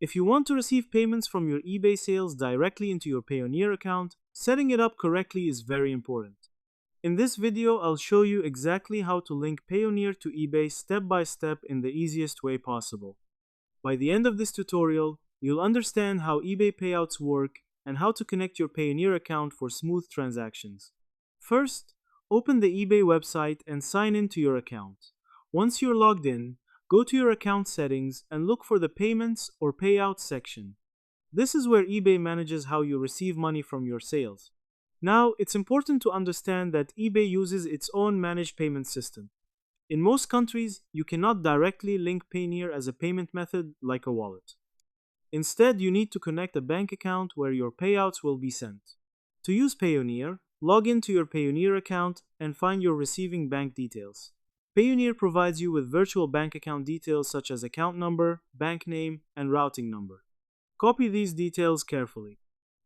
If you want to receive payments from your eBay sales directly into your Payoneer account, setting it up correctly is very important. In this video, I'll show you exactly how to link Payoneer to eBay step by step in the easiest way possible. By the end of this tutorial, you'll understand how eBay payouts work and how to connect your Payoneer account for smooth transactions. First, open the eBay website and sign in to your account. Once you're logged in, go to your account settings and look for the Payments or Payouts section. This is where eBay manages how you receive money from your sales. Now, it's important to understand that eBay uses its own managed payment system. In most countries, you cannot directly link Payoneer as a payment method like a wallet. Instead, you need to connect a bank account where your payouts will be sent. To use Payoneer, log into your Payoneer account and find your receiving bank details. Payoneer provides you with virtual bank account details such as account number, bank name, and routing number. Copy these details carefully.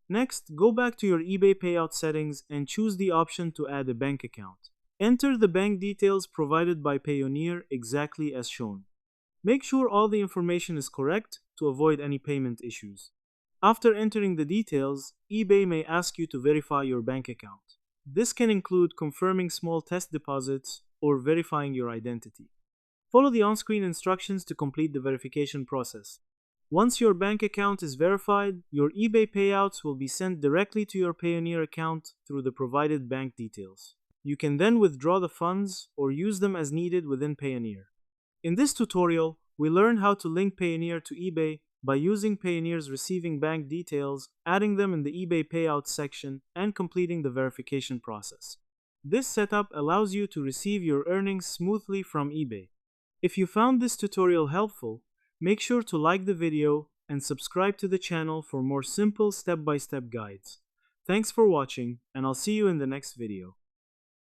Next, go back to your eBay payout settings and choose the option to add a bank account. Enter the bank details provided by Payoneer exactly as shown. Make sure all the information is correct to avoid any payment issues. After entering the details, eBay may ask you to verify your bank account. This can include confirming small test deposits or verifying your identity. Follow the on-screen instructions to complete the verification process. Once your bank account is verified, your eBay payouts will be sent directly to your Payoneer account through the provided bank details. You can then withdraw the funds or use them as needed within Payoneer. In this tutorial, we learn how to link Payoneer to eBay by using Payoneer's receiving bank details, adding them in the eBay payouts section, and completing the verification process. This setup allows you to receive your earnings smoothly from eBay. If you found this tutorial helpful, make sure to like the video and subscribe to the channel for more simple step-by-step guides. Thanks for watching, and I'll see you in the next video.